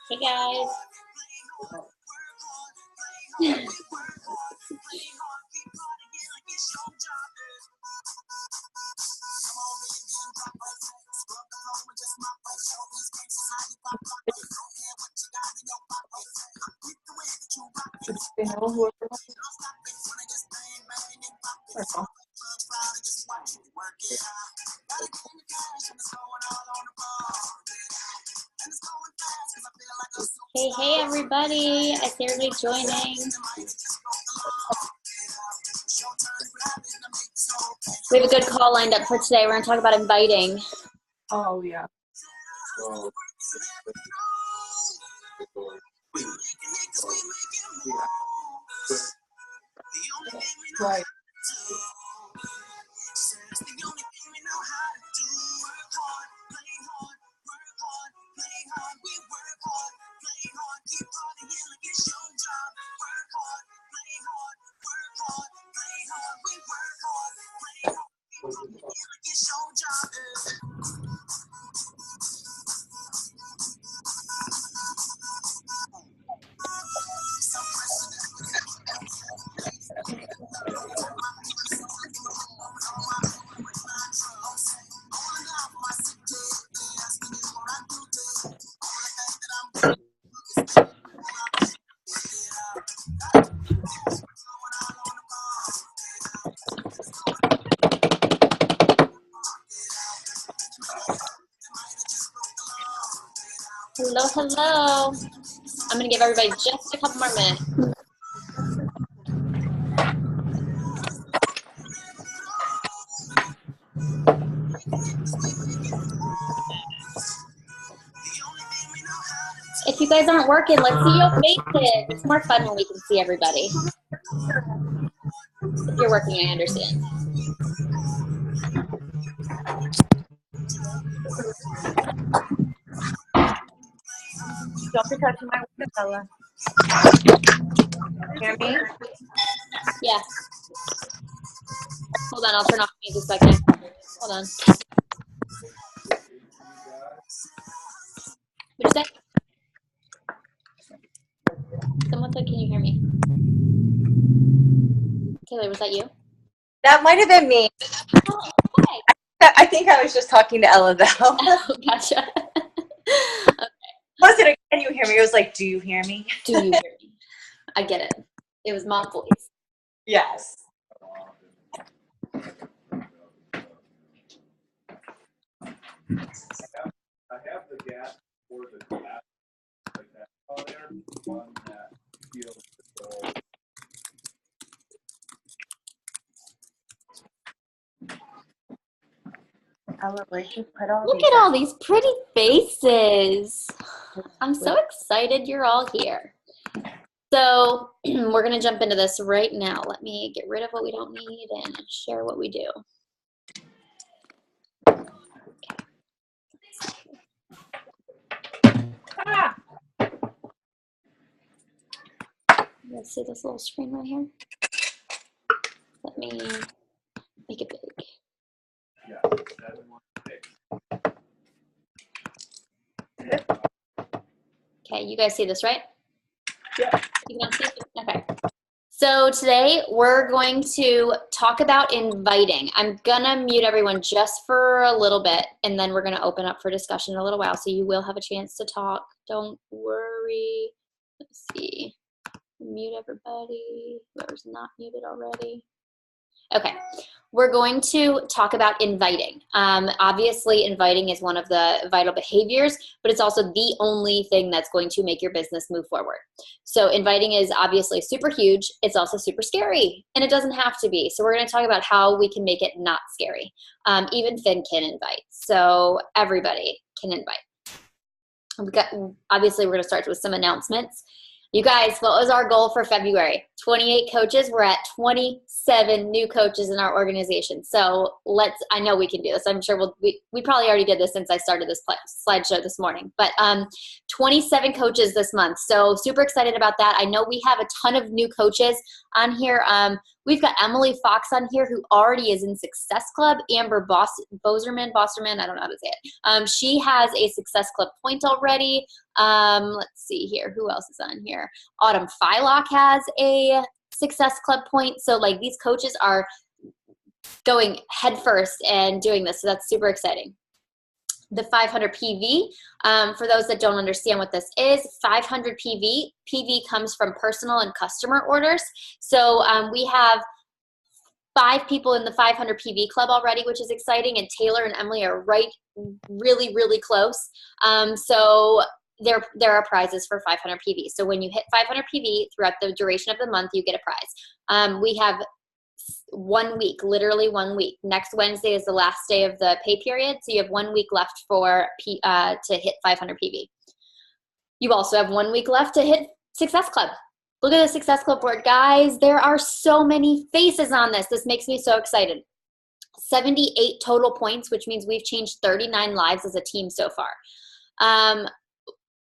Hey guys. Hey everybody. I see everybody joining. We have a good call lined up for today. We're going to talk about inviting. Oh, yeah. Right. Hello. I'm going to give everybody just a couple more minutes. If you guys aren't working, let's see your faces. It's more fun when we can see everybody. If you're working, I understand. Don't be touching my window, Bella. Hear me? Yeah. Hold on, I'll turn off the music so I can. Hold on. What'd you say? Someone said, can you hear me? Taylor, was that you? That might have been me. Oh, hi. I think I was just talking to Ella, though. Oh, gotcha. Okay. Was it a, can you hear me? It was like, do you hear me? Do you hear me? I get it. It was mom voice. Yes. I have the gas for the glass like that on there, one that feels so. Ella, where'd you put all Look these at all these pretty faces. I'm so excited you're all here. So we're going to jump into this right now. Let me get rid of what we don't need and share what we do. Let's see this little screen right here. Let me make it big. Yeah, that's one big. Okay, you guys see this, right? Yeah. You can see it? Okay. So today we're going to talk about inviting. I'm gonna mute everyone just for a little bit, and then we're gonna open up for discussion in a little while, so you will have a chance to talk. Don't worry. Let's see. Mute everybody, whoever's not muted already. Okay, we're going to talk about inviting. Obviously, inviting is one of the vital behaviors, but it's also the only thing that's going to make your business move forward. So inviting is obviously super huge. It's also super scary, and it doesn't have to be. So we're going to talk about how we can make it not scary. Even Finn can invite, so everybody can invite. Obviously, we're going to start with some announcements. You guys, what was our goal for February? 28 coaches. We're at 27 new coaches in our organization. So I know we can do this. I'm sure we probably already did this since I started this slideshow this morning. But 27 coaches this month. So super excited about that. I know we have a ton of new coaches on here. We've got Emily Fox on here, who already is in Success Club. Amber Boserman, I don't know how to say it. She has a Success Club point already. Let's see here. Who else is on here? Autumn Fylock has a Success Club point. So like these coaches are going headfirst and doing this. So that's super exciting. The 500 PV, for those that don't understand what this is, 500 PV comes from personal and customer orders. So we have 5 people in the 500 PV club already, which is exciting, and Taylor and Emily are really, really close. So there are prizes for 500 PV. So when you hit 500 PV throughout the duration of the month, you get a prize. We have 1 week, literally 1 week. Next Wednesday is the last day of the pay period, so you have 1 week left for to hit 500 PV. You also have 1 week left to hit Success Club. Look at the Success Club board, guys. There are so many faces on this. This makes me so excited. 78 total points, which means we've changed 39 lives as a team so far.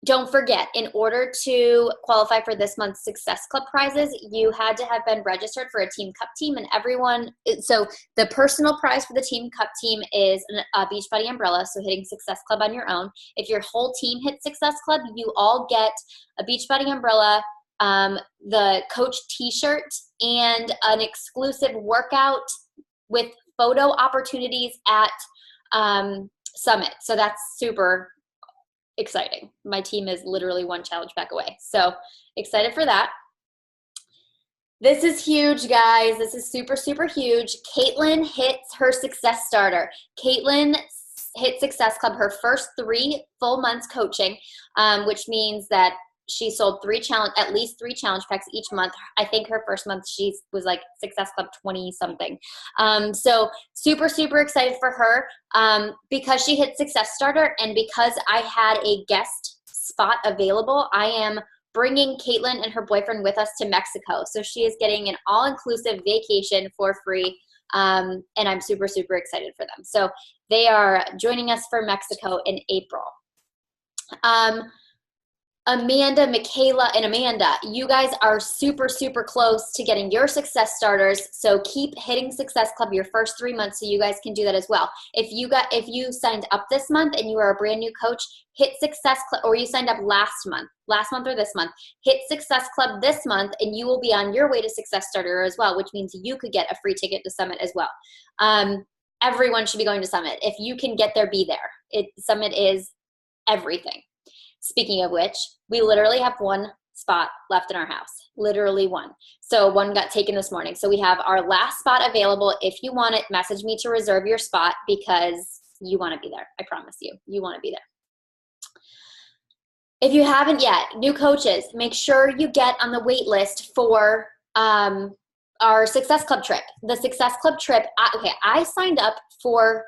Don't forget, in order to qualify for this month's Success Club prizes, you had to have been registered for a Team Cup team, and everyone, so the personal prize for the Team Cup team is a Beachbody umbrella, so hitting Success Club on your own. If your whole team hits Success Club, you all get a Beachbody umbrella, the coach t-shirt, and an exclusive workout with photo opportunities at Summit. So that's super exciting. My team is literally one challenge pack away. So excited for that. This is huge, guys. This is super, super huge. Caitlin hits her Success Starter. Caitlin hit Success Club her first 3 full months coaching, which means that she sold at least 3 challenge packs each month. I think her first month she was like Success Club 20 something. So super, super excited for her because she hit Success Starter, and because I had a guest spot available, I am bringing Caitlin and her boyfriend with us to Mexico. So she is getting an all-inclusive vacation for free, and I'm super, super excited for them. So they are joining us for Mexico in April. Amanda, Michaela, and Amanda, you guys are super, super close to getting your Success Starters. So keep hitting Success Club your first 3 months so you guys can do that as well. If you signed up this month and you are a brand new coach, hit Success Club, or you signed up last month or this month, hit Success Club this month and you will be on your way to Success Starter as well, which means you could get a free ticket to Summit as well. Everyone should be going to Summit. If you can get there, be there. Summit is everything. Speaking of which, we literally have 1 spot left in our house, literally 1. So 1 got taken this morning. So we have our last spot available. If you want it, message me to reserve your spot because you want to be there. I promise you, you want to be there. If you haven't yet, new coaches, make sure you get on the wait list for our Success Club trip. The Success Club trip, I signed up for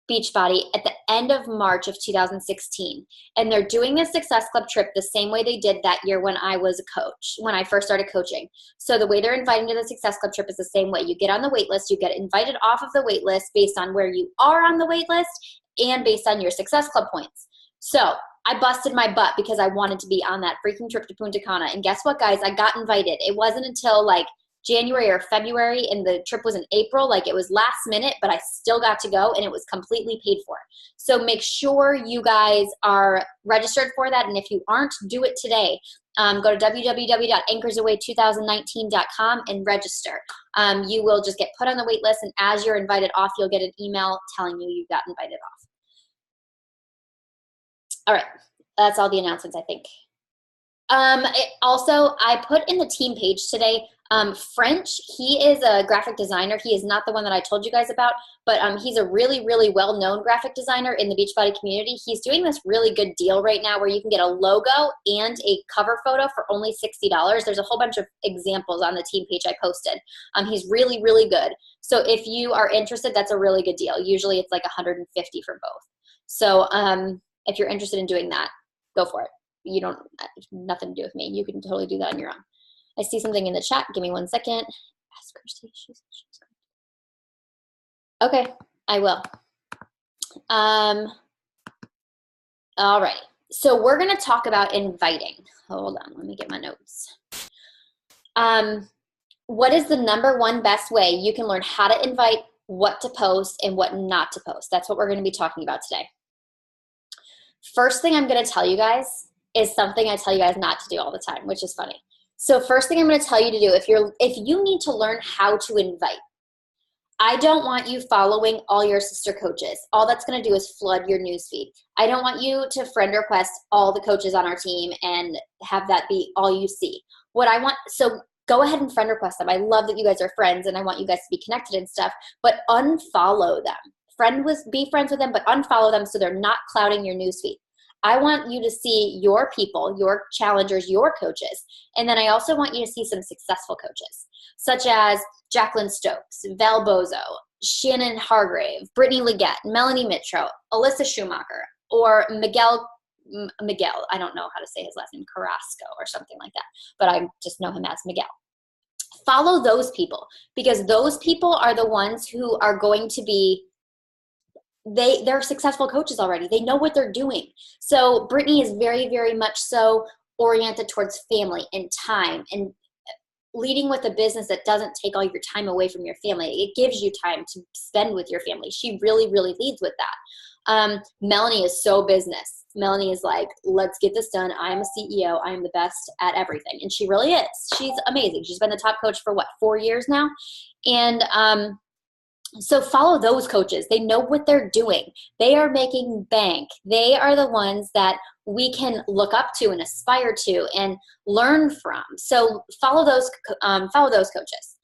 Beachbody at the end of March of 2016, and they're doing the Success Club trip the same way they did that year when I was a coach, when I first started coaching. So the way they're inviting to the Success Club trip is the same way. You get on the wait list, you get invited off of the wait list based on where you are on the wait list and based on your Success Club points. So I busted my butt because I wanted to be on that freaking trip to Punta Cana, and guess what, guys? I got invited. It wasn't until like January or February, and the trip was in April. Like, it was last minute, but I still got to go, and it was completely paid for. So make sure you guys are registered for that, and if you aren't, do it today. Go to www.anchorsaway2019.com and register. You will just get put on the wait list, and as you're invited off, you'll get an email telling you got invited off. All right, that's all the announcements, I think. Also, I put in the team page today, French, he is a graphic designer. He is not the one that I told you guys about, but he's a really, really well-known graphic designer in the Beachbody community. He's doing this really good deal right now where you can get a logo and a cover photo for only $60. There's a whole bunch of examples on the team page I posted. He's really, really good. So if you are interested, that's a really good deal. Usually it's like $150 for both. So if you're interested in doing that, go for it. You don't, nothing to do with me. You can totally do that on your own. I see something in the chat. Give me 1 second. Ask her. Okay, I will. All right. So we're going to talk about inviting. Hold on. Let me get my notes. what is the number one best way you can learn how to invite, what to post, and what not to post? That's what we're going to be talking about today. First thing I'm going to tell you guys is something I tell you guys not to do all the time, which is funny. So first thing I'm going to tell you to do, if you need to learn how to invite, I don't want you following all your sister coaches. All that's going to do is flood your newsfeed. I don't want you to friend request all the coaches on our team and have that be all you see. So go ahead and friend request them. I love that you guys are friends and I want you guys to be connected and stuff, but unfollow them. Be friends with them, but unfollow them so they're not clouding your newsfeed. I want you to see your people, your challengers, your coaches. And then I also want you to see some successful coaches, such as Jacqueline Stokes, Val Bozo, Shannon Hargrave, Brittany Leggett, Melanie Mitro, Alyssa Schumacher, or Miguel, I don't know how to say his last name, Carrasco or something like that, but I just know him as Miguel. Follow those people because those people are the ones who are going to be they're successful coaches already. They know what they're doing. So Brittany is very, very much so oriented towards family and time and leading with a business that doesn't take all your time away from your family. It gives you time to spend with your family. She really, really leads with that. Melanie is so business. Melanie is like, let's get this done. I'm a CEO. I'm the best at everything. And she really is. She's amazing. She's been the top coach for 4 years now. And, so follow those coaches. They know what they're doing. They are making bank. They are the ones that we can look up to and aspire to and learn from. So follow those coaches.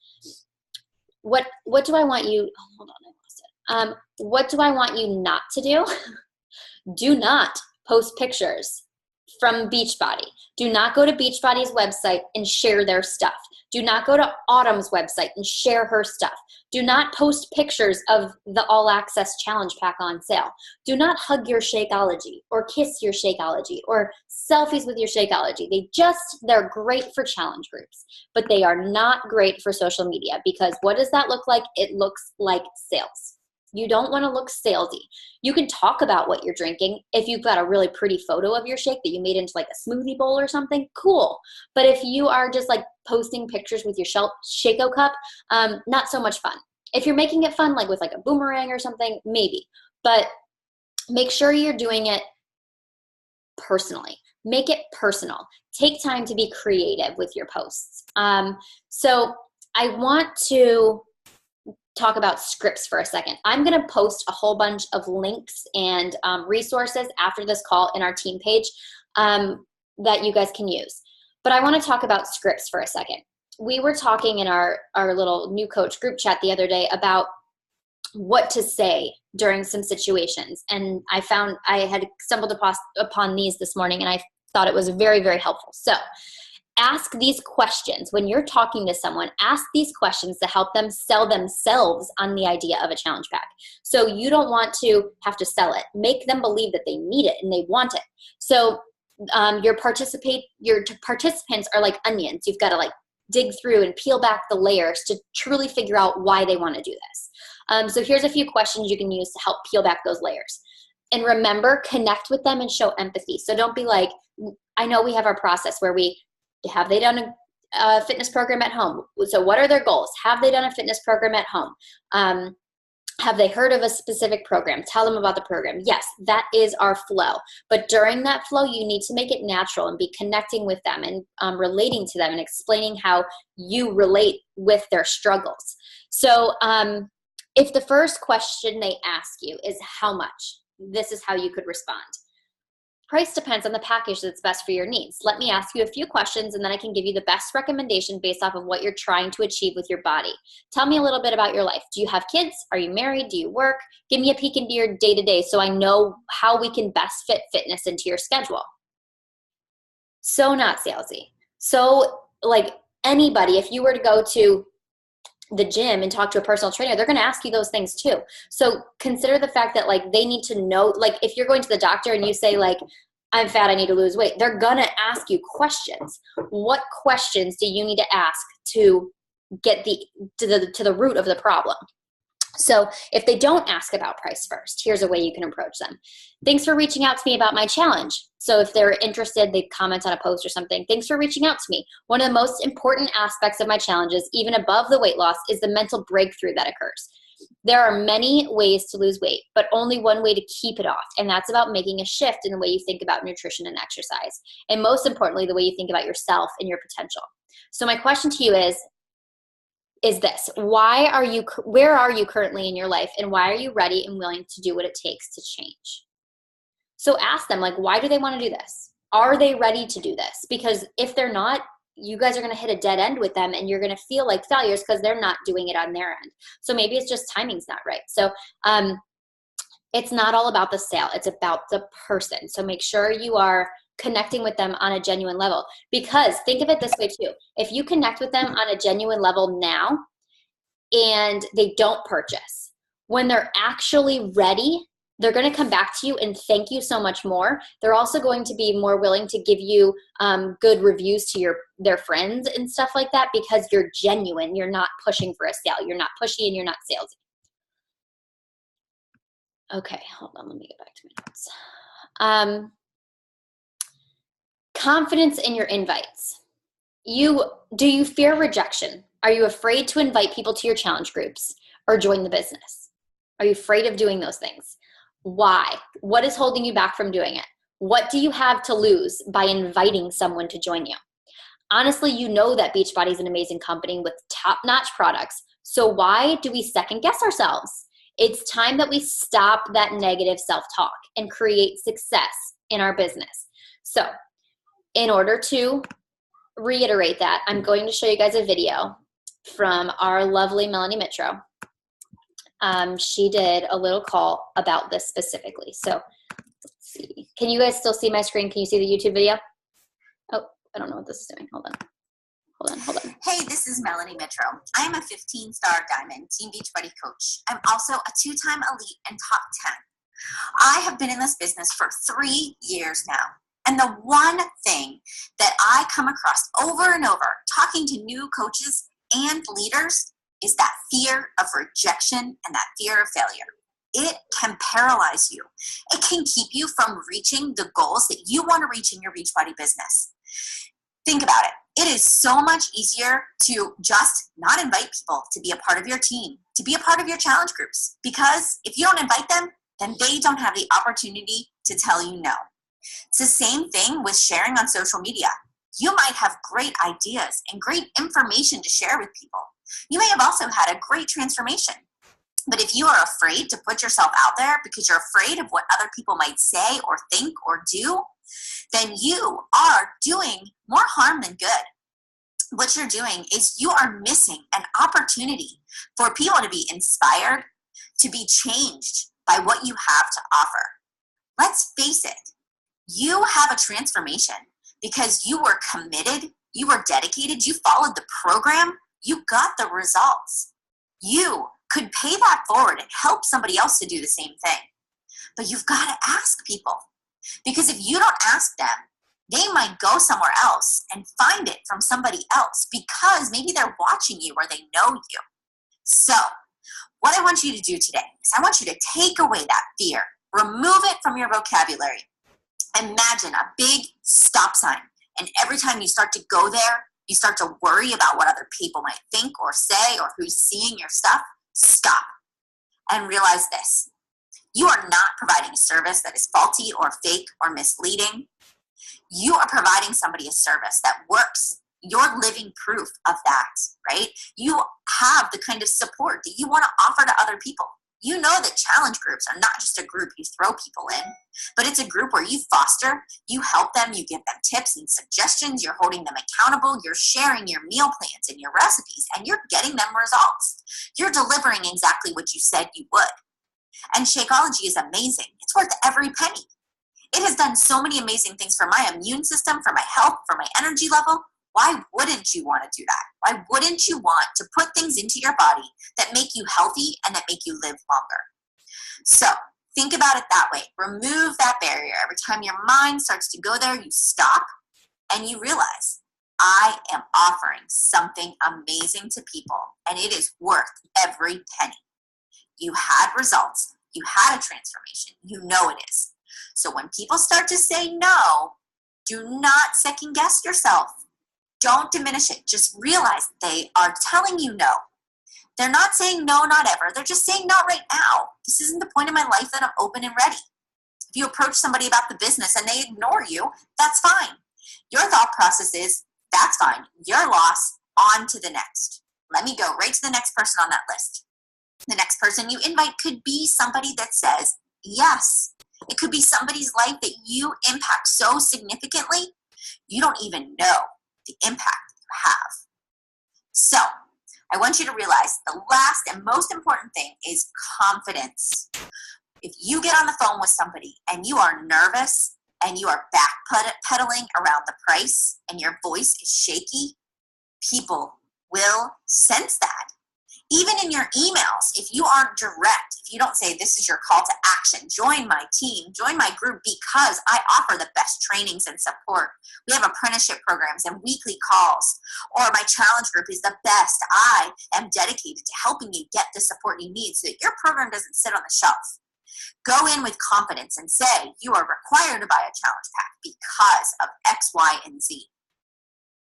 What do I want you? Oh, hold on, I lost it. What do I want you not to do? Do not post pictures from Beachbody. Do not go to Beachbody's website and share their stuff. Do not go to Autumn's website and share her stuff. Do not post pictures of the All Access Challenge Pack on sale. Do not hug your Shakeology or kiss your Shakeology or selfies with your Shakeology. They're great for challenge groups, but they are not great for social media because what does that look like? It looks like sales. You don't want to look salesy. You can talk about what you're drinking. If you've got a really pretty photo of your shake that you made into like a smoothie bowl or something, cool. But if you are just like posting pictures with your Shako cup, not so much fun. If you're making it fun, like with like a boomerang or something, maybe. But make sure you're doing it personally. Make it personal. Take time to be creative with your posts. So I want to talk about scripts for a second. I'm going to post a whole bunch of links and resources after this call in our team page that you guys can use. But I want to talk about scripts for a second. We were talking in our little new coach group chat the other day about what to say during some situations. And I had stumbled upon these this morning and I thought it was very, very helpful. So ask these questions. When you're talking to someone, ask these questions to help them sell themselves on the idea of a challenge pack. So you don't want to have to sell it. Make them believe that they need it and they want it. So your participants are like onions. You've got to like dig through and peel back the layers to truly figure out why they want to do this. So here's a few questions you can use to help peel back those layers. And remember, connect with them and show empathy. So don't be like, I know we have our process where have they done a fitness program at home? So what are their goals? Have they done a fitness program at home? Have they heard of a specific program? Tell them about the program. Yes, that is our flow. But during that flow, you need to make it natural and be connecting with them and relating to them and explaining how you relate with their struggles. So if the first question they ask you is how much, this is how you could respond. Price depends on the package that's best for your needs. Let me ask you a few questions and then I can give you the best recommendation based off of what you're trying to achieve with your body. Tell me a little bit about your life. Do you have kids? Are you married? Do you work? Give me a peek into your day-to-day so I know how we can best fit fitness into your schedule. So not salesy. So like anybody, if you were to go to the gym and talk to a personal trainer, they're going to ask you those things too. So consider the fact that like they need to know, like if you're going to the doctor and you say like, I'm fat, I need to lose weight, they're going to ask you questions. What questions do you need to ask to get to the root of the problem? So if they don't ask about price first, here's a way you can approach them. Thanks for reaching out to me about my challenge. So if they're interested, they comment on a post or something. Thanks for reaching out to me. One of the most important aspects of my challenges, even above the weight loss, is the mental breakthrough that occurs. There are many ways to lose weight, but only one way to keep it off. And that's about making a shift in the way you think about nutrition and exercise. And most importantly, the way you think about yourself and your potential. So my question to you is this: where are you currently in your life, and why are you ready and willing to do what it takes to change? So ask them, like, why do they want to do this? Are they ready to do this? Because if they're not, you guys are going to hit a dead end with them, and you're going to feel like failures because they're not doing it on their end. So maybe it's just timing's not right. So it's not all about the sale. It's about the person. So make sure you are connecting with them on a genuine level, because think of it this way too. If you connect with them on a genuine level now and they don't purchase, when they're actually ready, they're going to come back to you and thank you so much more. They're also going to be more willing to give you good reviews to their friends and stuff like that, because you're genuine. You're not pushing for a sale. You're not pushy and you're not salesy. Okay, hold on. Let me get back to my notes. Confidence in your invites. Do you fear rejection? Are you afraid to invite people to your challenge groups or join the business? Are you afraid of doing those things? Why? What is holding you back from doing it? What do you have to lose by inviting someone to join you? Honestly, you know that Beachbody is an amazing company with top-notch products. So why do we second guess ourselves? It's time that we stop that negative self-talk and create success in our business. So in order to reiterate that, I'm going to show you guys a video from our lovely Melanie Mitro. She did a little call about this specifically. So let's see. Can you guys still see my screen? Can you see the YouTube video? Oh, I don't know what this is doing. Hold on. Hey, this is Melanie Mitro. I am a 15-star Diamond Team Beachbody coach. I'm also a 2-time elite and top 10. I have been in this business for 3 years now. And the one thing that I come across over and over talking to new coaches and leaders is that fear of rejection and that fear of failure. It can paralyze you. It can keep you from reaching the goals that you want to reach in your Beachbody business. Think about it. It is so much easier to just not invite people to be a part of your team, to be a part of your challenge groups, because if you don't invite them, then they don't have the opportunity to tell you no. It's the same thing with sharing on social media. You might have great ideas and great information to share with people. You may have also had a great transformation. But if you are afraid to put yourself out there because you're afraid of what other people might say or think or do, then you are doing more harm than good. What you're doing is you are missing an opportunity for people to be inspired, to be changed by what you have to offer. Let's face it. You have a transformation because you were committed, you were dedicated, you followed the program, you got the results. You could pay that forward and help somebody else to do the same thing. But you've got to ask people, because if you don't ask them, they might go somewhere else and find it from somebody else because maybe they're watching you or they know you. So what I want you to do today is I want you to take away that fear, remove it from your vocabulary. Imagine a big stop sign, and every time you start to go there, you start to worry about what other people might think or say or who's seeing your stuff. Stop and realize this. You are not providing a service that is faulty or fake or misleading. You are providing somebody a service that works. You're living proof of that, right? You have the kind of support that you want to offer to other people. You know that challenge groups are not just a group you throw people in, but it's a group where you foster, you help them, you give them tips and suggestions, you're holding them accountable, you're sharing your meal plans and your recipes, and you're getting them results. You're delivering exactly what you said you would. And Shakeology is amazing. It's worth every penny. It has done so many amazing things for my immune system, for my health, for my energy level. Why wouldn't you want to do that? Why wouldn't you want to put things into your body that make you healthy and that make you live longer? So think about it that way. Remove that barrier. Every time your mind starts to go there, you stop and you realize, I am offering something amazing to people and it is worth every penny. You had results. You had a transformation. You know it is. So when people start to say no, do not second guess yourself. Don't diminish it. Just realize they are telling you no. They're not saying no, not ever. They're just saying not right now. This isn't the point in my life that I'm open and ready. If you approach somebody about the business and they ignore you, that's fine. Your thought process is, that's fine. Your loss, on to the next. Let me go right to the next person on that list. The next person you invite could be somebody that says yes. It could be somebody's life that you impact so significantly, you don't even know the impact you have. So, I want you to realize the last and most important thing is confidence. If you get on the phone with somebody and you are nervous and you are backpedaling around the price and your voice is shaky, people will sense that. Even in your emails, if you aren't direct, if you don't say this is your call to action, join my team, join my group because I offer the best trainings and support. We have apprenticeship programs and weekly calls, or my challenge group is the best. I am dedicated to helping you get the support you need so that your program doesn't sit on the shelf. Go in with confidence and say you are required to buy a challenge pack because of X, Y, and Z.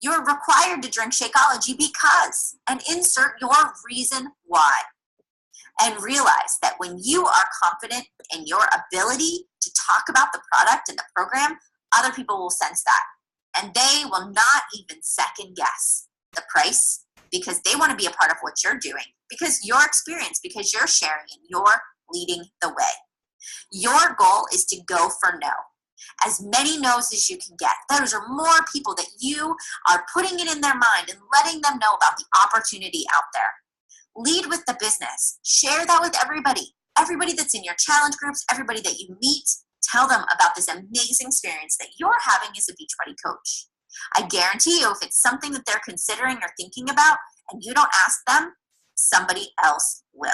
You're required to drink Shakeology because, and insert your reason why. And realize that when you are confident in your ability to talk about the product and the program, other people will sense that. And they will not even second guess the price because they want to be a part of what you're doing, because your experience, because you're sharing and you're leading the way. Your goal is to go for no. As many no's as you can get. Those are more people that you are putting it in their mind and letting them know about the opportunity out there. Lead with the business. Share that with everybody. Everybody that's in your challenge groups, everybody that you meet, tell them about this amazing experience that you're having as a Beachbody coach. I guarantee you, if it's something that they're considering or thinking about and you don't ask them, somebody else will.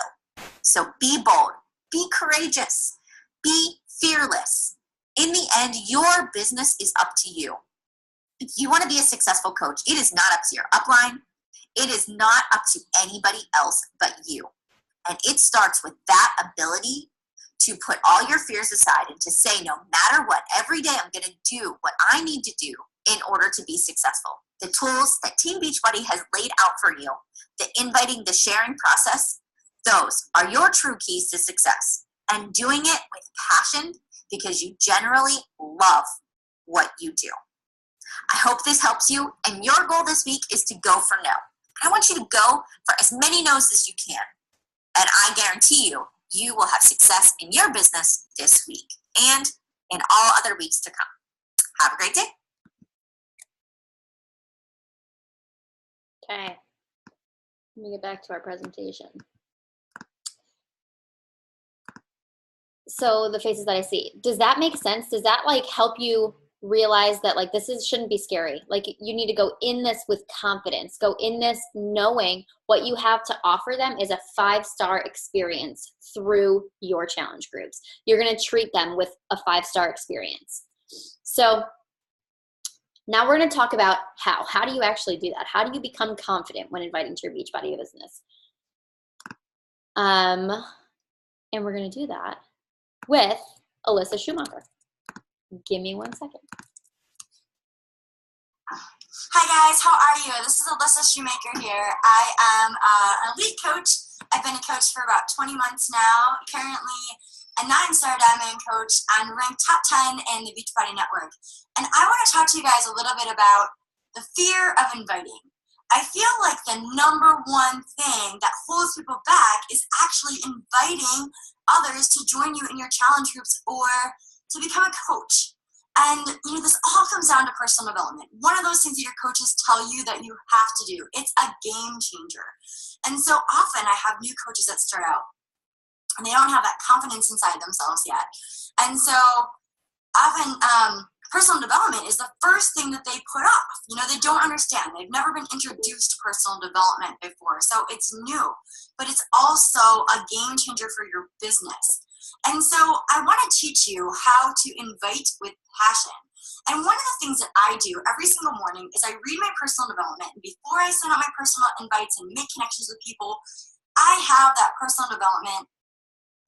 So be bold, be courageous, be fearless. In the end, your business is up to you. If you want to be a successful coach, it is not up to your upline. It is not up to anybody else but you. And it starts with that ability to put all your fears aside and to say, no matter what, every day I'm going to do what I need to do in order to be successful. The tools that Team Beachbody has laid out for you, the inviting, the sharing process, those are your true keys to success. And doing it with passion because you generally love what you do. I hope this helps you, and your goal this week is to go for no. I want you to go for as many no's as you can, and I guarantee you, you will have success in your business this week and in all other weeks to come. Have a great day. Okay, let me get back to our presentation. So the faces that I see, does that make sense? Does that like help you realize that like shouldn't be scary? Like you need to go in this with confidence, go in this knowing what you have to offer them is a 5-star experience through your challenge groups. You're going to treat them with a 5-star experience. So now we're going to talk about how do you actually do that? How do you become confident when inviting to your Beachbody business? And we're going to do that with Alyssa Schumacher. Give me 1 second. Hi guys, how are you? This is Alyssa Shoemaker here. I am an elite coach. I've been a coach for about 20 months now, currently a 9-star diamond coach and ranked top 10 in the Beachbody Network. And I want to talk to you guys a little bit about the fear of inviting. I feel like the number one thing that holds people back is actually inviting others to join you in your challenge groups or to become a coach. And this all comes down to personal development. One of those things that your coaches tell you that you have to do. It's a game changer. And so often I have new coaches that start out and they don't have that confidence inside themselves yet. And so often personal development is the first thing that they put off. They don't understand. They've never been introduced to personal development before. So it's new, but it's also a game changer for your business. And so I want to teach you how to invite with passion. And one of the things that I do every single morning is I read my personal development. And before I send out my personal invites and make connections with people, I have that personal development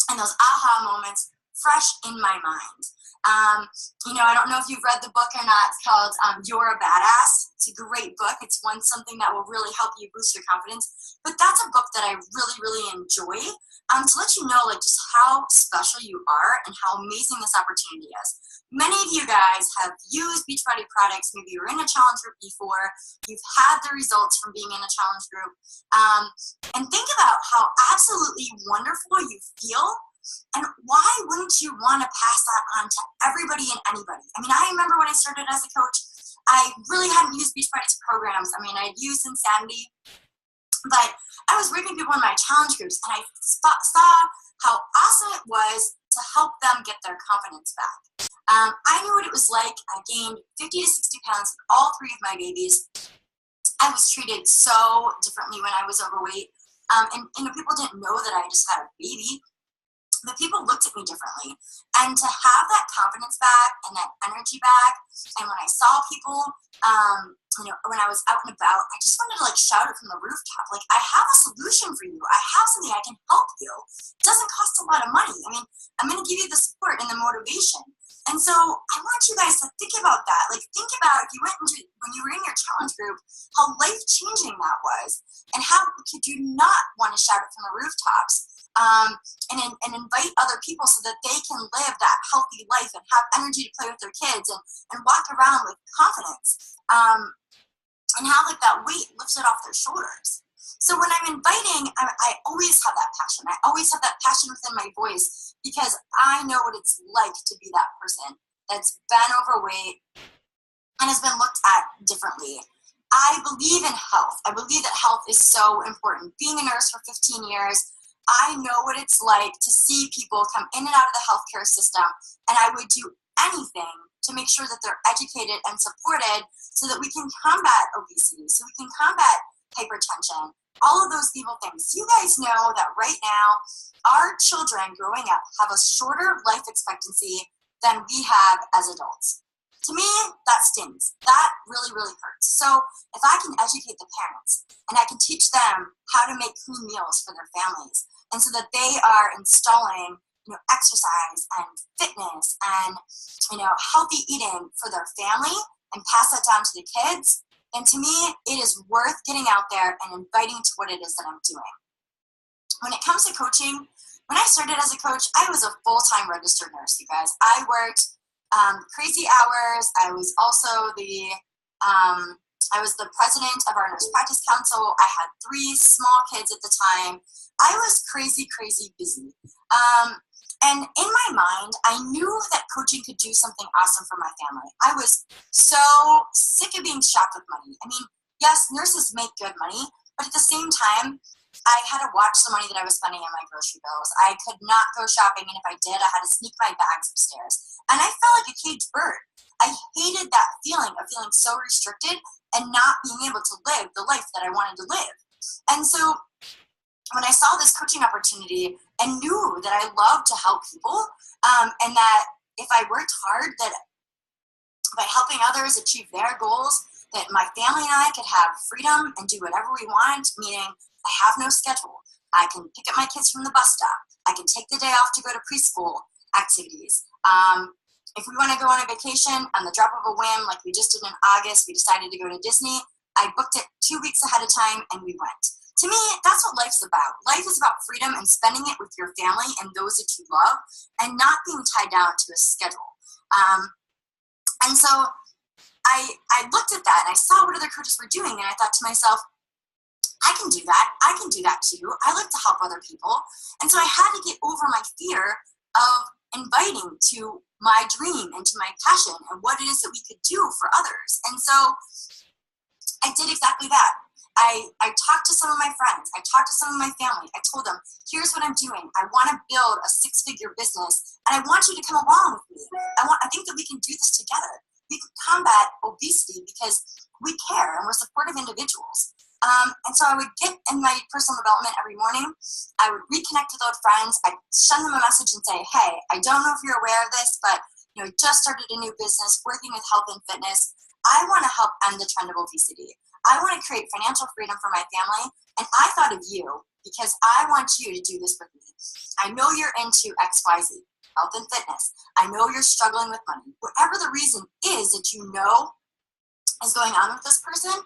and those aha moments fresh in my mind. I don't know if you've read the book or not. It's called You're a Badass. It's a great book. It's something that will really help you boost your confidence. But that's a book that I really, really enjoy to let you know like just how special you are and how amazing this opportunity is. Many of you guys have used Beachbody products. Maybe you were in a challenge group before. You've had the results from being in a challenge group. And think about how absolutely wonderful you feel. And why wouldn't you want to pass that on to everybody and anybody? I mean, I remember when I started as a coach, I really hadn't used Beachbody's programs. I mean, I'd used Insanity, but I was working people in my challenge groups, and I saw how awesome it was to help them get their confidence back. I knew what it was like. I gained 50 to 60 pounds with all three of my babies. I was treated so differently when I was overweight. And people didn't know that I just had a baby. But people looked at me differently. And to have that confidence back and that energy back, and when I saw people, when I was out and about, I just wanted to like shout it from the rooftop, like, I have a solution for you. I have something I can help you. It doesn't cost a lot of money. I mean, I'm going to give you the support and the motivation. And so I want you guys to think about that. Like, think about if you when you were in your challenge group, how life-changing that was. And how could you not want to shout it from the rooftops? And invite other people so that they can live that healthy life and have energy to play with their kids and walk around with confidence and have like that weight lifted off their shoulders. So when I'm inviting, I always have that passion. I always have that passion within my voice because I know what it's like to be that person that's been overweight and has been looked at differently. I believe in health. I believe that health is so important. Being a nurse for 15 years, I know what it's like to see people come in and out of the healthcare system, and I would do anything to make sure that they're educated and supported so that we can combat obesity, so we can combat hypertension, all of those evil things. You guys know that right now, our children growing up have a shorter life expectancy than we have as adults. To me, that stings. That really, really hurts. So if I can educate the parents and I can teach them how to make clean meals for their families, and so that they are installing, exercise and fitness and, healthy eating for their family and pass that down to the kids, and to me, it is worth getting out there and inviting to what it is that I'm doing. When it comes to coaching, when I started as a coach, I was a full-time registered nurse, you guys. I worked crazy hours. I was also I was the president of our nurse practice council. I had 3 small kids at the time. I was crazy, crazy busy. And in my mind, I knew that coaching could do something awesome for my family. I was so sick of being shopped with money. I mean, yes, nurses make good money, but at the same time, I had to watch the money that I was spending on my grocery bills. I could not go shopping, and if I did, I had to sneak my bags upstairs. And I felt like a caged bird. I hated that feeling of feeling so restricted and not being able to live the life that I wanted to live. And so when I saw this coaching opportunity and knew that I loved to help people, and that if I worked hard, that by helping others achieve their goals, that my family and I could have freedom and do whatever we want, meaning I have no schedule. I can pick up my kids from the bus stop. I can take the day off to go to preschool activities. If we want to go on a vacation on the drop of a whim, like we just did in August, we decided to go to Disney. I booked it 2 weeks ahead of time and we went. To me, that's what life's about. Life is about freedom and spending it with your family and those that you love and not being tied down to a schedule. And so I looked at that and I saw what other coaches were doing, and I thought to myself, I can do that. I can do that too. I like to help other people. And so I had to get over my fear of inviting to my dream and to my passion and what it is that we could do for others. And so I did exactly that. I talked to some of my friends. I talked to some of my family. I told them, here's what I'm doing. I want to build a 6-figure business, and I want you to come along with me. I think that we can do this together. We can combat obesity because we care and we're supportive individuals. And so I would get in my personal development every morning. I would reconnect with old friends. I'd send them a message and say, hey, I don't know if you're aware of this, but I just started a new business working with health and fitness. I want to help end the trend of obesity. I want to create financial freedom for my family, and I thought of you because I want you to do this with me. I know you're into XYZ, health and fitness. I know you're struggling with money. Whatever the reason is that you know is going on with this person,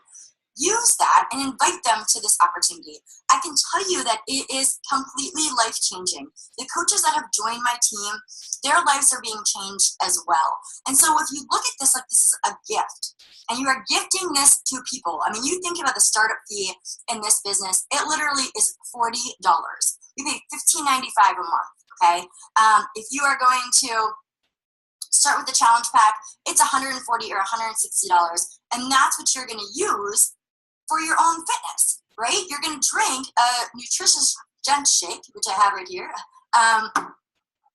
use that and invite them to this opportunity. I can tell you that it is completely life-changing. The coaches that have joined my team, their lives are being changed as well. And so if you look at this like this is a gift, and you are gifting this to people, I mean, you think about the startup fee in this business, it literally is $40. You pay $15.95 a month, okay? If you are going to start with the challenge pack, it's $140 or $160, and that's what you're gonna use for your own fitness, right? You're going to drink a nutritious Gent shake, which I have right here.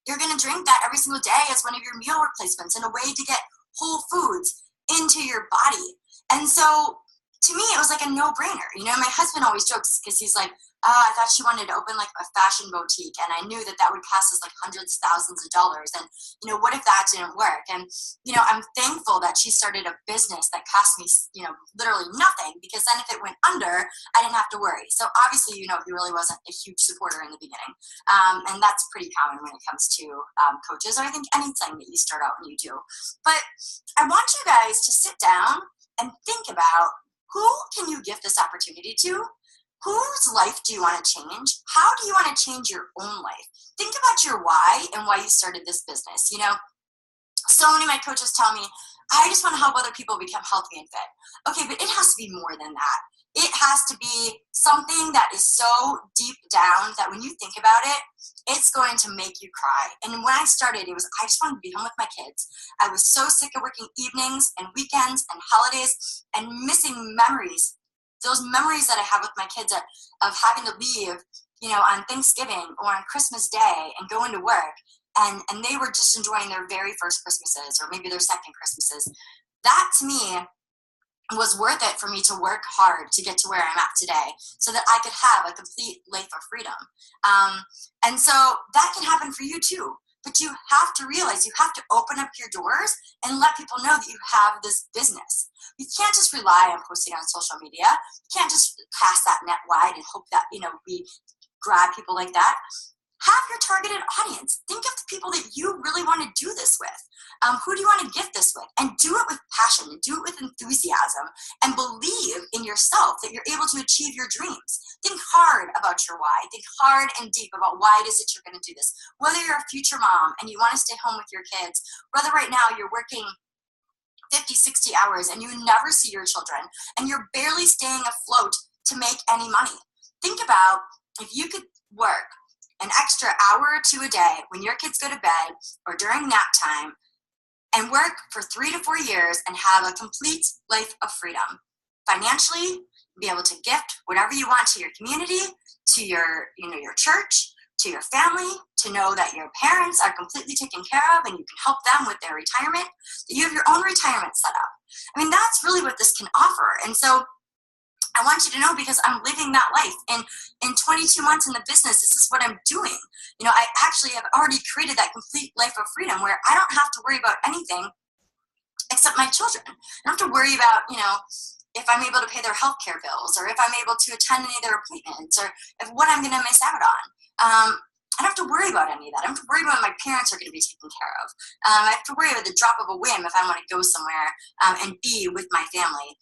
You're going to drink that every single day as one of your meal replacements and a way to get whole foods into your body. And so to me, it was like a no-brainer. You know, my husband always jokes because he's like, I thought she wanted to open like a fashion boutique, and I knew that that would cost us like hundreds of thousands of dollars. And, you know, what if that didn't work? And, you know, I'm thankful that she started a business that cost me, you know, literally nothing, because then if it went under, I didn't have to worry. So obviously, you know, he really wasn't a huge supporter in the beginning. And that's pretty common when it comes to coaches, or I think anything that you start out and you do. But I want you guys to sit down and think about, who can you give this opportunity to? Whose life do you want to change? How do you want to change your own life? Think about your why and why you started this business. You know, so many of my coaches tell me, I just want to help other people become healthy and fit. Okay, but it has to be more than that. It has to be something that is so deep down that when you think about it, it's going to make you cry. And when I started, it was, I just wanted to be home with my kids. I was so sick of working evenings and weekends and holidays and missing memories. Those memories that I have with my kids of having to leave, you know, on Thanksgiving or on Christmas Day and going to work. And they were just enjoying their very first Christmases, or maybe their second Christmases. That to me was worth it for me to work hard to get to where I'm at today, so that I could have a complete life of freedom. And so that can happen for you too. But you have to realize you have to open up your doors and let people know that you have this business. You can't just rely on posting on social media. You can't just cast that net wide and hope that, you know, we grab people like that. Have your targeted audience. Think of the people that you really want to do this with. Who do you want to gift this with? And do it with passion, and do it with enthusiasm, and believe in yourself that you're able to achieve your dreams. Think hard about your why. Think hard and deep about why it is that you're going to do this. Whether you're a future mom and you want to stay home with your kids, whether right now you're working 50, 60 hours and you never see your children, and you're barely staying afloat to make any money. Think about if you could work an extra hour or two a day when your kids go to bed or during nap time, and work for 3 to 4 years and have a complete life of freedom. Financially, be able to gift whatever you want to your community, to your, you know, your church, to your family, to know that your parents are completely taken care of and you can help them with their retirement, that you have your own retirement set up. I mean, that's really what this can offer. And so I want you to know, because I'm living that life. And in 22 months in the business, this is what I'm doing. You know, I actually have already created that complete life of freedom where I don't have to worry about anything except my children. I don't have to worry about, you know, if I'm able to pay their healthcare bills, or if I'm able to attend any of their appointments, or if what I'm going to miss out on. I don't have to worry about any of that. I don't have to worry about my parents are going to be taken care of. I have to worry about the drop of a whim if I want to go somewhere and be with my family.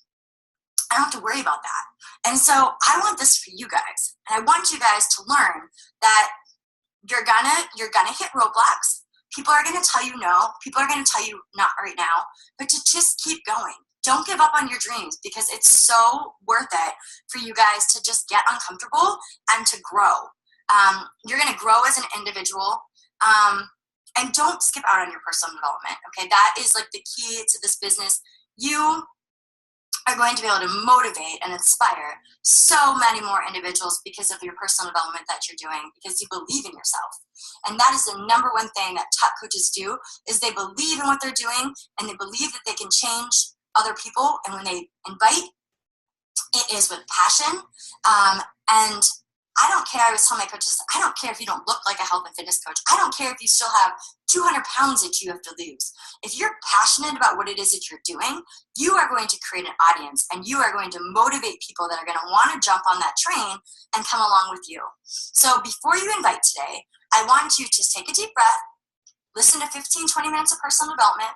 I don't have to worry about that. And so I want this for you guys. And I want you guys to learn that you're gonna hit roadblocks. People are gonna tell you no. People are gonna tell you not right now. But to just keep going. Don't give up on your dreams, because it's so worth it for you guys to just get uncomfortable and to grow. You're gonna grow as an individual. And don't skip out on your personal development. Okay, that is like the key to this business. You are going to be able to motivate and inspire so many more individuals because of your personal development that you're doing, because you believe in yourself. And that is the number one thing that top coaches do, is they believe in what they're doing, and they believe that they can change other people. And when they invite, it is with passion. And I don't don't care. I always tell my coaches, I don't care if you don't look like a health and fitness coach. I don't care if you still have 200 pounds that you have to lose. If you're passionate about what it is that you're doing, you are going to create an audience, and you are going to motivate people that are going to want to jump on that train and come along with you. So before you invite today, I want you to just take a deep breath, listen to 15, 20 minutes of personal development,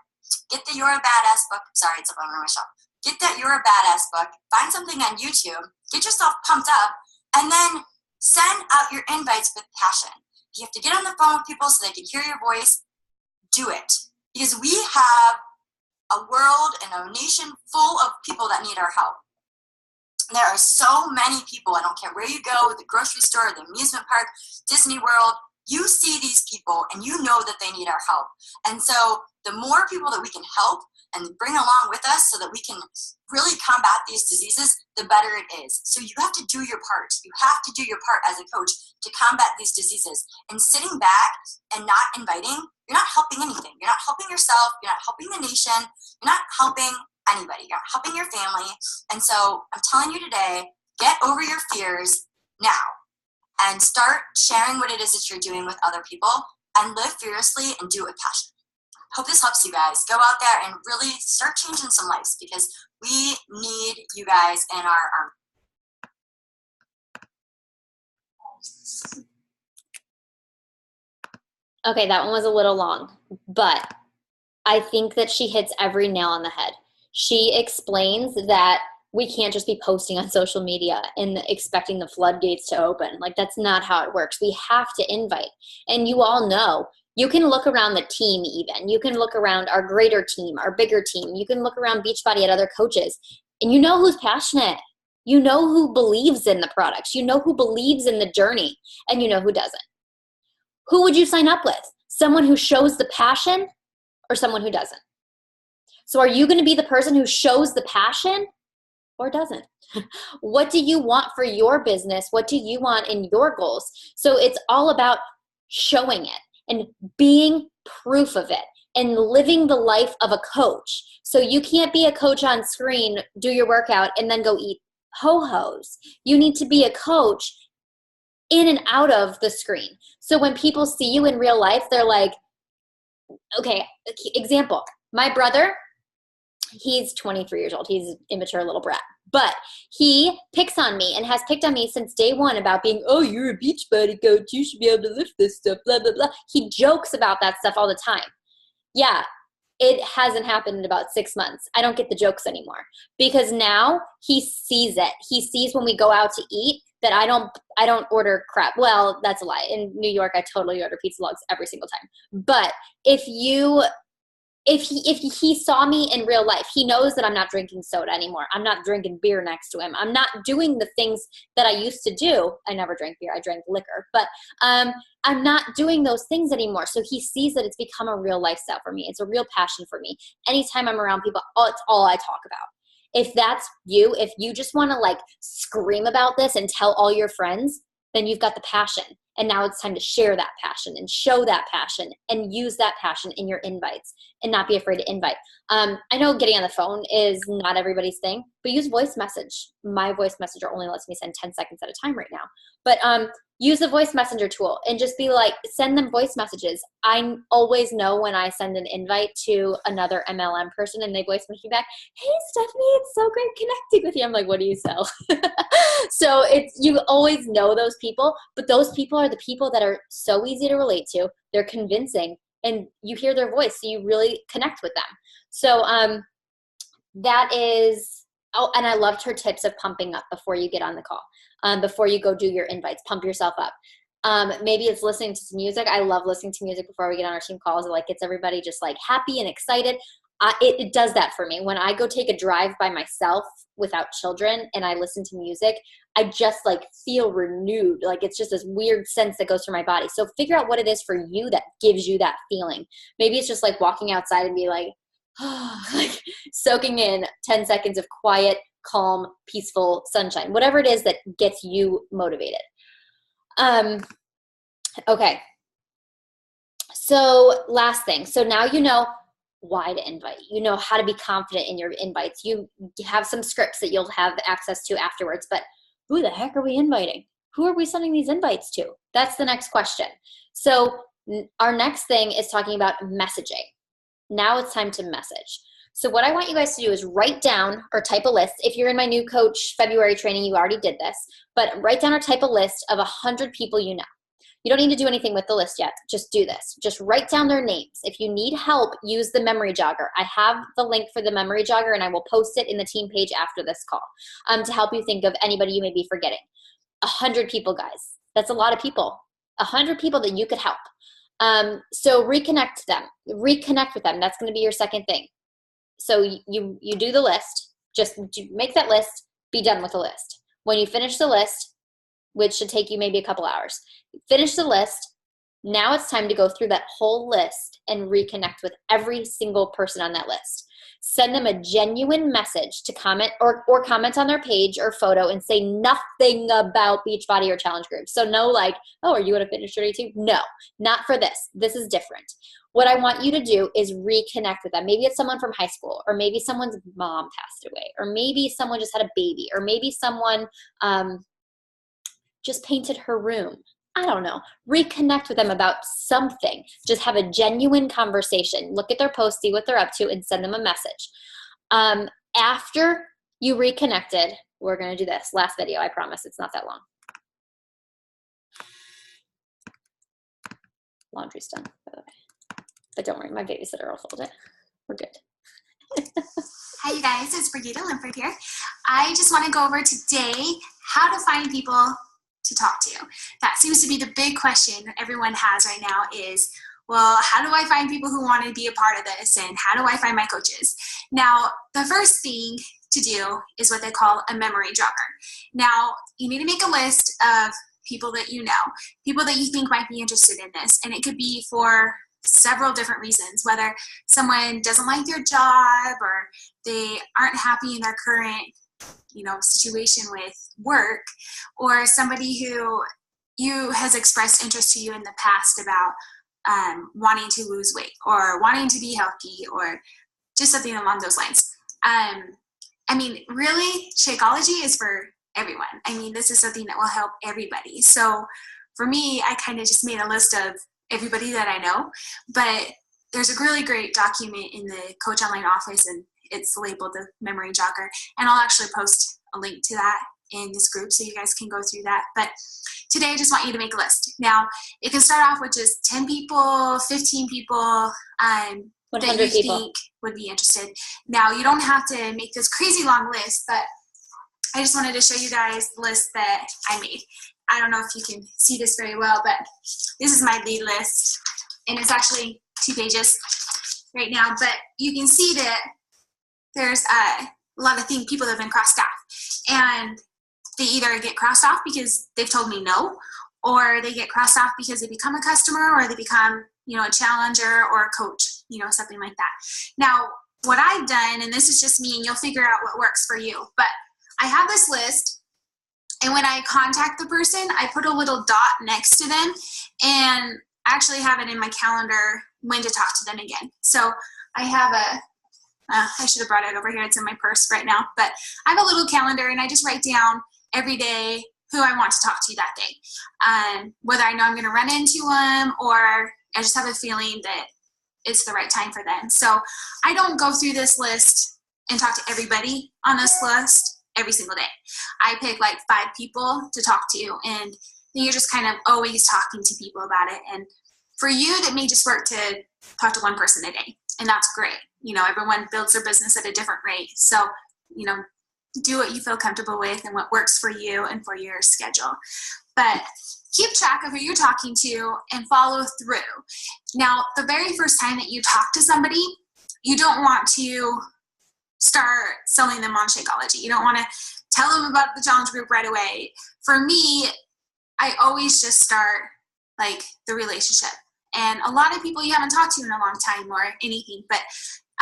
get the You're a Badass book. Sorry, it's up on my shelf. Get that You're a Badass book, find something on YouTube, get yourself pumped up, and then send out your invites with passion. If you have to get on the phone with people so they can hear your voice, do it. Because we have a world and a nation full of people that need our help. There are so many people, I don't care where you go, the grocery store, the amusement park, Disney World, you see these people and you know that they need our help. And so the more people that we can help and bring along with us so that we can really combat these diseases, the better it is. So you have to do your part. You have to do your part as a coach to combat these diseases. And sitting back and not inviting, you're not helping anything. You're not helping yourself. You're not helping the nation. You're not helping anybody. You're not helping your family. And so I'm telling you today, get over your fears now and start sharing what it is that you're doing with other people, and live fearlessly and do it with passion. Hope this helps you guys. Go out there and really start changing some lives, because we need you guys in our Okay, that one was a little long, but I think that she hits every nail on the head. She explains that we can't just be posting on social media and expecting the floodgates to open. Like, that's not how it works. We have to invite. And you all know, you can look around the team even. You can look around our greater team, our bigger team. You can look around Beachbody at other coaches, and you know who's passionate. You know who believes in the products. You know who believes in the journey, and you know who doesn't. Who would you sign up with? Someone who shows the passion or someone who doesn't? So are you going to be the person who shows the passion or doesn't? What do you want for your business? What do you want in your goals? So it's all about showing it and being proof of it and living the life of a coach. So you can't be a coach on screen, do your workout, and then go eat ho-hos. You need to be a coach in and out of the screen. So when people see you in real life, they're like, okay, example, my brother, he's 23 years old. He's an immature little brat. But he picks on me and has picked on me since day one about being, oh, you're a Beachbody coach. You should be able to lift this stuff, blah, blah, blah. He jokes about that stuff all the time. Yeah, it hasn't happened in about 6 months. I don't get the jokes anymore because now he sees it. He sees when we go out to eat that I don't order crap. Well, that's a lie. In New York, I totally order pizza logs every single time. But if he saw me in real life, he knows that I'm not drinking soda anymore. I'm not drinking beer next to him. I'm not doing the things that I used to do. I never drank beer. I drank liquor. But I'm not doing those things anymore. So he sees that it's become a real lifestyle for me. It's a real passion for me. Anytime I'm around people, it's all I talk about. If that's you, if you just want to like scream about this and tell all your friends, then you've got the passion. And now it's time to share that passion and show that passion and use that passion in your invites and not be afraid to invite. I know getting on the phone is not everybody's thing, but use voice message. My voice messenger only lets me send 10 seconds at a time right now. But use the voice messenger tool and just be like, send them voice messages. I always know when I send an invite to another MLM person and they voice message me back, hey, Stephanie, it's so great connecting with you. I'm like, what do you sell? So you always know those people, but those people are the people that are so easy to relate to. They're convincing and you hear their voice, so you really connect with them. So that is, oh, and I loved her tips of pumping up before you get on the call. Before you go do your invites, pump yourself up. Maybe it's listening to some music. I love listening to music before we get on our team calls. It like gets everybody just like happy and excited. It does that for me. When I go take a drive by myself without children and I listen to music, I just like feel renewed. Like it's just this weird sense that goes through my body. So figure out what it is for you that gives you that feeling. Maybe it's just like walking outside and be like, oh, like soaking in 10 seconds of quiet, calm, peaceful sunshine, whatever it is that gets you motivated. Okay. So last thing. So now you know why to invite. You know how to be confident in your invites. You have some scripts that you'll have access to afterwards, but who the heck are we inviting? Who are we sending these invites to? That's the next question. So our next thing is talking about messaging. Now it's time to message. So what I want you guys to do is write down or type a list. If you're in my new coach February training, you already did this, but write down or type a list of 100 people you know. You don't need to do anything with the list yet. Just do this. Just write down their names. If you need help, use the memory jogger. I have the link for the memory jogger, and I will post it in the team page after this call to help you think of anybody you may be forgetting. 100 people, guys. That's a lot of people. 100 people that you could help. So reconnect them. Reconnect with them. That's going to be your second thing. So you do the list. Just make that list. Be done with the list. When you finish the list, which should take you maybe a couple hours, finish the list. Now it's time to go through that whole list and reconnect with every single person on that list. Send them a genuine message to comment or comment on their page or photo and say nothing about Beachbody or challenge groups. So no like, oh, are you at a fitness journey too? No, not for this. This is different. What I want you to do is reconnect with them. Maybe it's someone from high school, or maybe someone's mom passed away, or maybe someone just had a baby, or maybe someone just painted her room. I don't know. Reconnect with them about something. Just have a genuine conversation. Look at their post, see what they're up to, and send them a message. After you reconnected, we're going to do this. Last video, I promise. It's not that long. Laundry's done, by the way. But don't worry, my babysitter will fold it. We're good. Hi, you guys. It's Brigitte Limford here. I just want to go over today how to find people to talk to. That seems to be the big question that everyone has right now is, well, how do I find people who want to be a part of this, and how do I find my coaches? Now, the first thing to do is what they call a memory jogger. Now, you need to make a list of people that you know, people that you think might be interested in this, and it could be for several different reasons, whether someone doesn't like their job or they aren't happy in their current situation with work, or somebody who has expressed interest to you in the past about wanting to lose weight or wanting to be healthy or just something along those lines. Really, Shakeology is for everyone. This is something that will help everybody. So for me, I kind of just made a list of everybody that I know, but there's a really great document in the Coach Online office, and it's labeled the memory jogger, and I'll actually post a link to that in this group so you guys can go through that. But today I just want you to make a list. Now, it can start off with just 10 people, 15 people that you think would be interested. Now, you don't have to make this crazy long list, but I just wanted to show you guys the list that I made. I don't know if you can see this very well, but this is my lead list, and it's actually 2 pages right now, but you can see that there's a lot of people that have been crossed off, and they either get crossed off because they've told me no, or they get crossed off because they become a customer, or they become, a challenger or a coach, something like that. Now, what I've done, and this is just me, and you'll figure out what works for you, but I have this list, and when I contact the person, I put a little dot next to them, and actually have it in my calendar when to talk to them again. So I have I should have brought it over here. It's in my purse right now. But I have a little calendar, and I just write down every day who I want to talk to that day. Whether I know I'm going to run into them, or I just have a feeling that it's the right time for them. So I don't go through this list and talk to everybody on this list every single day. I pick like 5 people to talk to, and then you're just kind of always talking to people about it. And for you, that may just work to talk to one person a day, and that's great. Everyone builds their business at a different rate. So, do what you feel comfortable with and what works for you and for your schedule. But keep track of who you're talking to and follow through. Now, the very first time that you talk to somebody, you don't want to start selling them on Shakeology. You don't want to tell them about the challenge group right away. For me, I always just start like the relationship. And a lot of people you haven't talked to in a long time or anything, but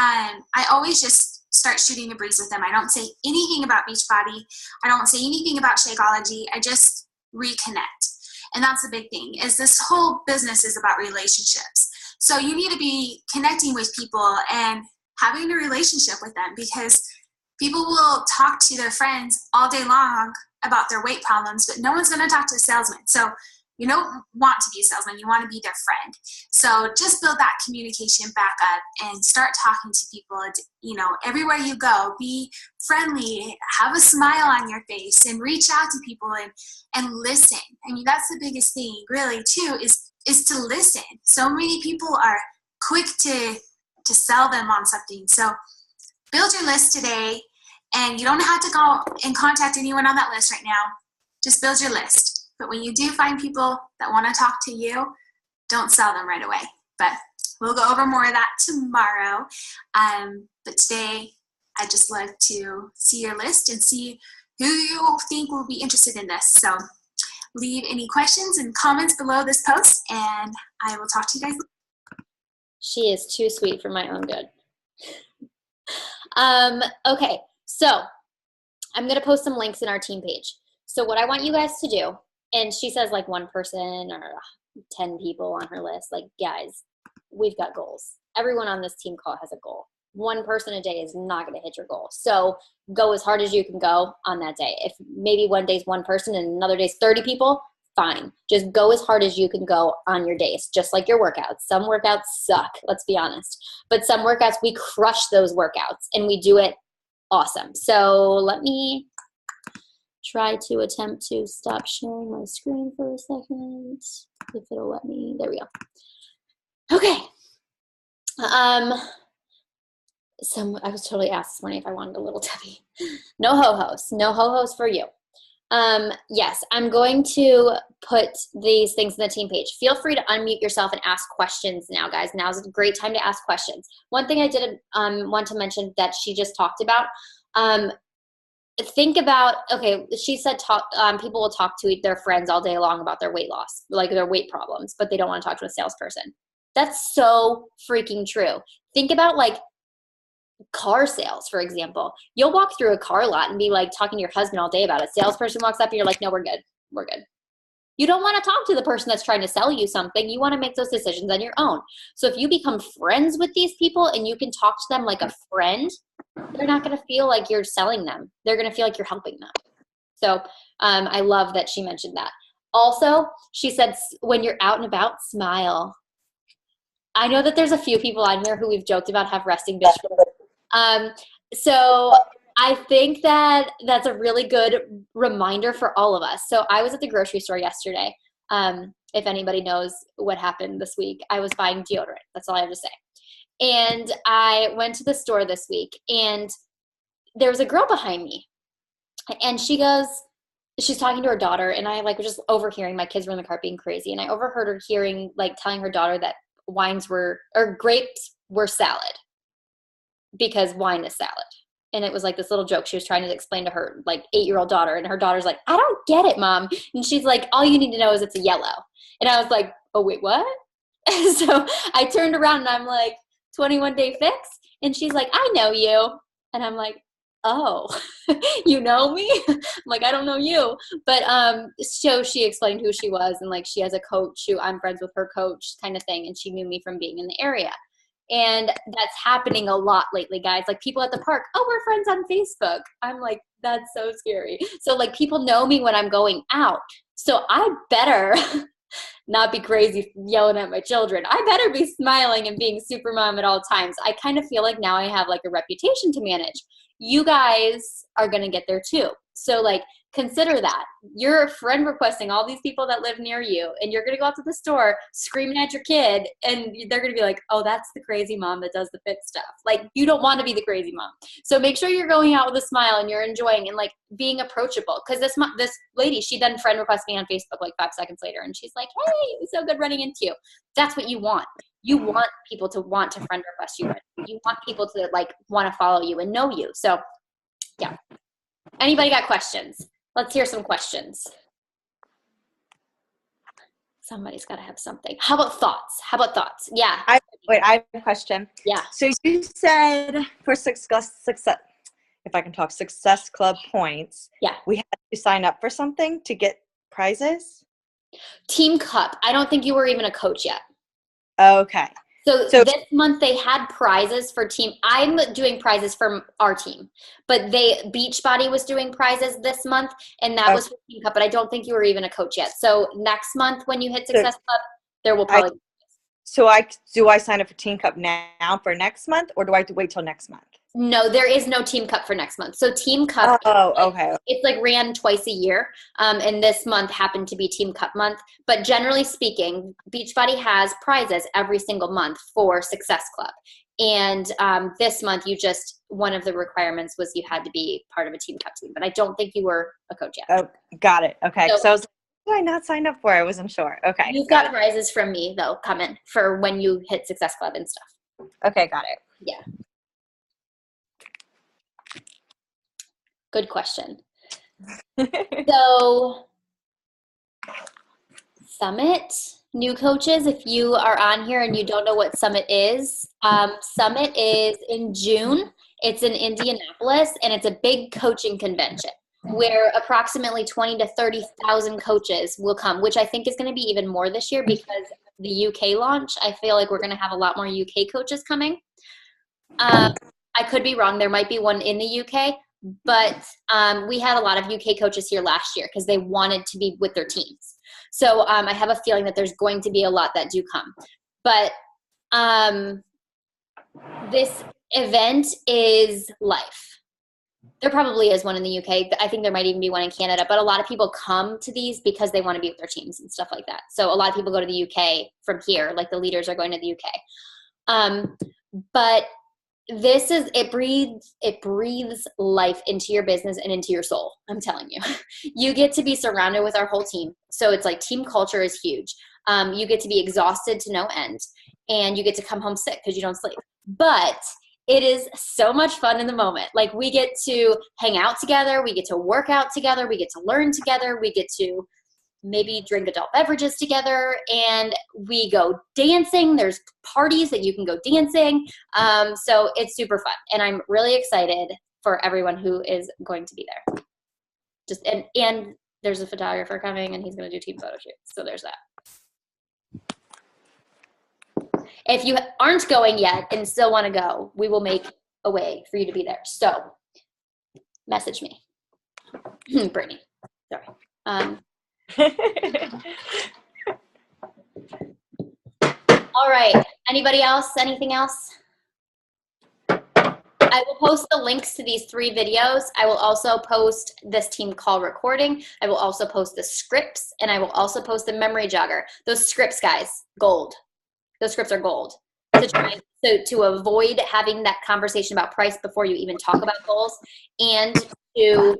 I always just start shooting the breeze with them. I don't say anything about Beachbody. I don't say anything about Shakeology. I just reconnect. And that's the big thing, is this whole business is about relationships. So you need to be connecting with people and having a relationship with them, because people will talk to their friends all day long about their weight problems, but no one's going to talk to a salesman. So you don't want to be a salesman. You want to be their friend. So just build that communication back up and start talking to people. You know, everywhere you go, be friendly, have a smile on your face, and reach out to people and listen. I mean, that's the biggest thing really too, is to listen. So many people are quick to sell them on something. So build your list today, and you don't have to go and contact anyone on that list right now. Just build your list. But when you do find people that want to talk to you, don't sell them right away. But we'll go over more of that tomorrow. But today, I'd just love to see your list and see who you think will be interested in this. So leave any questions and comments below this post, and I will talk to you guys later. She is too sweet for my own good. Okay, so I'm going to post some links in our team page. So what I want you guys to do, and she says like 1 person or 10 people on her list, like, guys, we've got goals. Everyone on this team call has a goal. 1 person a day is not going to hit your goal. So go as hard as you can go on that day. If maybe one day's 1 person and another day's 30 people, fine. Just go as hard as you can go on your days, just like your workouts. Some workouts suck, let's be honest. But some workouts, we crush those workouts and we do it awesome. So let me try to attempt to stop sharing my screen for a second, if it'll let me. There we go. Okay. So I was totally asked this morning if I wanted a little Debbie. No ho-hos. No ho-hos for you. Yes, I'm going to put these things in the team page. Feel free to unmute yourself and ask questions now, guys. Now's a great time to ask questions. One thing I did want to mention that she just talked about, think about, okay, she said people will talk to their friends all day long about their weight loss, like their weight problems, but they don't want to talk to a salesperson. That's so freaking true. Think about like car sales, for example. You'll walk through a car lot and be like talking to your husband all day about it. Salesperson walks up and you're like, no, we're good. We're good. You don't want to talk to the person that's trying to sell you something. You want to make those decisions on your own. So if you become friends with these people and you can talk to them like a friend, they're not going to feel like you're selling them. They're going to feel like you're helping them. So I love that she mentioned that. Also, she said, when you're out and about, smile. I know that there's a few people on here who we've joked about have resting bitch. So I think that that's a really good reminder for all of us. So I was at the grocery store yesterday. If anybody knows what happened this week, I was buying deodorant. That's all I have to say. And I went to the store this week, and there was a girl behind me. And she's talking to her daughter, and I was just overhearing. My kids were in the car being crazy, and I overheard her telling her daughter that grapes were salad because wine is salad. And it was like this little joke she was trying to explain to her 8-year-old daughter, and her daughter's like, I don't get it, Mom. And she's like, all you need to know is it's a yellow. And I was like, oh, wait, what? So I turned around and I'm like, 21 Day Fix? And she's like, I know you. And I'm like, oh, you know me? I'm like, I don't know you. But so she explained who she was, and she has a coach who I'm friends with, her coach kind of thing, and she knew me from being in the area. And that's happening a lot lately, guys. People at the park, oh, we're friends on Facebook. I'm like, that's so scary. So people know me when I'm going out. So I better not be crazy yelling at my children. I better be smiling and being super mom at all times. I kind of feel like now I have a reputation to manage. You guys are going to get there too. So consider that. You're a friend requesting all these people that live near you, and you're going to go out to the store screaming at your kid, and they're going to be like, oh, that's the crazy mom that does the fit stuff. You don't want to be the crazy mom. So make sure you're going out with a smile and you're enjoying and being approachable. Because this lady, she then friend requested me on Facebook 5 seconds later, and she's like, hey, it was so good running into you. That's what you want. You want people to want to friend request you. You want people to want to follow you and know you. So yeah. Anybody got questions? Let's hear some questions. Somebody's got to have something. How about thoughts? Yeah. I have a question. Yeah. So you said for success, if I can talk, Success Club points. Yeah. We had to sign up for something to get prizes. Team Cup. I don't think you were even a coach yet. Okay. So So- this month they had prizes for team. I'm doing prizes for our team, but Beachbody was doing prizes this month, and that was for Team Cup. But I don't think you were even a coach yet. So next month when you hit Success Club, there will probably. Do I sign up for Teen Cup now for next month, or do I have to wait till next month? No, there is no Team Cup for next month. So Team Cup, Okay. it's like ran twice a year, and this month happened to be Team Cup month. But generally speaking, Beachbody has prizes every single month for Success Club. And this month, one of the requirements was you had to be part of a Team Cup team. But I don't think you were a coach yet. Oh, got it. Okay. So- So I was like, who did I not sign up for? I wasn't sure. Okay. You've got prizes from me, though, coming for when you hit Success Club and stuff. Okay, got it. Yeah. Good question. So, Summit, new coaches, if you are on here and you don't know what Summit is in June. It's in Indianapolis, and it's a big coaching convention where approximately 20 to 30,000 coaches will come, which I think is going to be even more this year because the UK launch. I feel like we're going to have a lot more UK coaches coming. I could be wrong. There might be one in the UK, but we had a lot of UK coaches here last year because they wanted to be with their teams. So I have a feeling that there's going to be a lot that do come. But this event is life. There probably is one in the UK. I think there might even be one in Canada. But a lot of people come to these because they want to be with their teams and stuff like that. So a lot of people go to the UK from here, like the leaders are going to the UK. But this is it breathes life into your business and into your soul. I'm telling you. You get to be surrounded with our whole team. So it's like team culture is huge. You get to be exhausted to no end, and you get to come home sick because you don't sleep. But it is so much fun in the moment. Like, we get to hang out together, we get to work out together, we get to learn together, we get to maybe drink adult beverages together, and we go dancing. There's parties that you can go dancing. So it's super fun, and I'm really excited for everyone who is going to be there. And there's a photographer coming, and he's going to do team photo shoots. So there's that. If you aren't going yet and still want to go, we will make a way for you to be there. So message me. Brittany. Sorry. All right. Anybody else? Anything else? I will post the links to these 3 videos. I will also post this team call recording. I will also post the scripts, and I will also post the memory jogger. Those scripts, guys, gold. Those scripts are gold. To avoid having that conversation about price before you even talk about goals, and to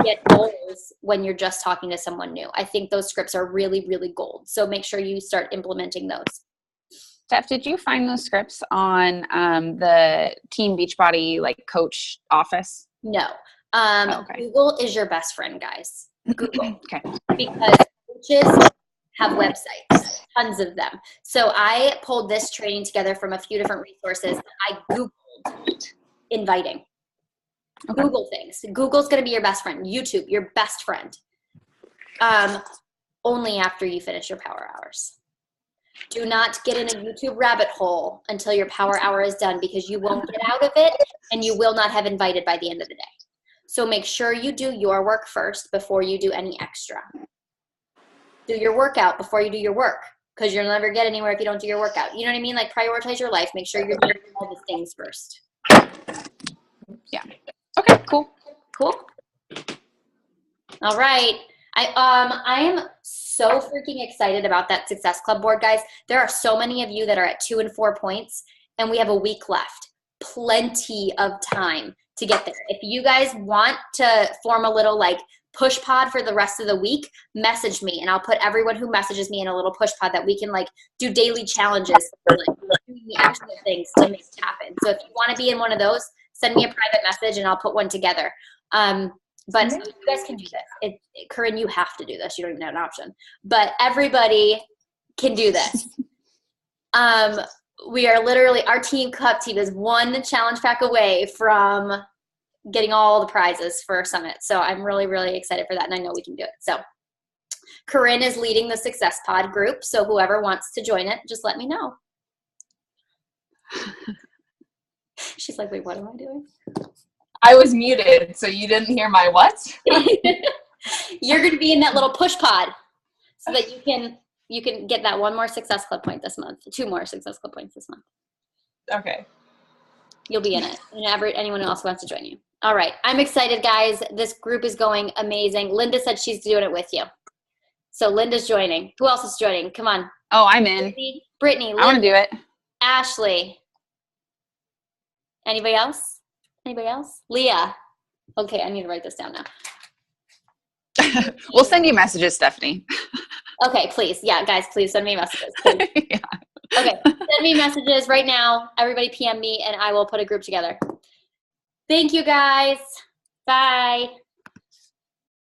get goals when you're just talking to someone new. I think those scripts are really, really gold. So make sure you start implementing those. Steph, did you find those scripts on the Team Beachbody coach office? No. Okay. Google is your best friend, guys. Google. Okay. Because coaches have websites, tons of them. So I pulled this training together from a few different resources. I Googled inviting. Okay. Google things. Google's going to be your best friend. YouTube, your best friend. Only after you finish your power hours. Do not get in a YouTube rabbit hole until your power hour is done, because you won't get out of it and you will not have invited by the end of the day. So make sure you do your work first before you do any extra. Do your workout before you do your work, because you'll never get anywhere if you don't do your workout. You know what I mean? Like, prioritize your life. Make sure you're doing all the things first. Yeah. Okay, cool. Cool. All right. I am so freaking excited about that Success Club board, guys. There are so many of you that are at 2 and 4 points, and we have a week left. Plenty of time to get there. If you guys want to form a little push pod for the rest of the week, message me, and I'll put everyone who messages me in a little push pod that we can do daily challenges, doing the extra things to make it happen. So if you want to be in one of those, send me a private message and I'll put one together. But you guys can do this. Corinne, you have to do this. You don't even have an option. But everybody can do this. We are literally, our Team Cup team is 1 challenge pack away from getting all the prizes for Summit. So I'm really, really excited for that, and I know we can do it. So Corinne is leading the Success Pod group, so whoever wants to join it, just let me know. She's like, wait, what am I doing? I was muted, so you didn't hear my what? You're going to be in that little push pod so that you can get that one more Success Club point this month, 2 more Success Club points this month. Okay. You'll be in it, and anyone else who wants to join you. All right. I'm excited, guys. This group is going amazing. Linda said she's doing it with you. So Linda's joining. Who else is joining? Come on. Oh, I'm in. Brittany, I want to do it. Ashley. Anybody else? Anybody else? Leah. Okay, I need to write this down now. We'll send you messages, Stephanie. Okay, please. Yeah, guys, please send me messages. Please. Yeah. Okay, send me messages right now. Everybody PM me, and I will put a group together. Thank you, guys. Bye.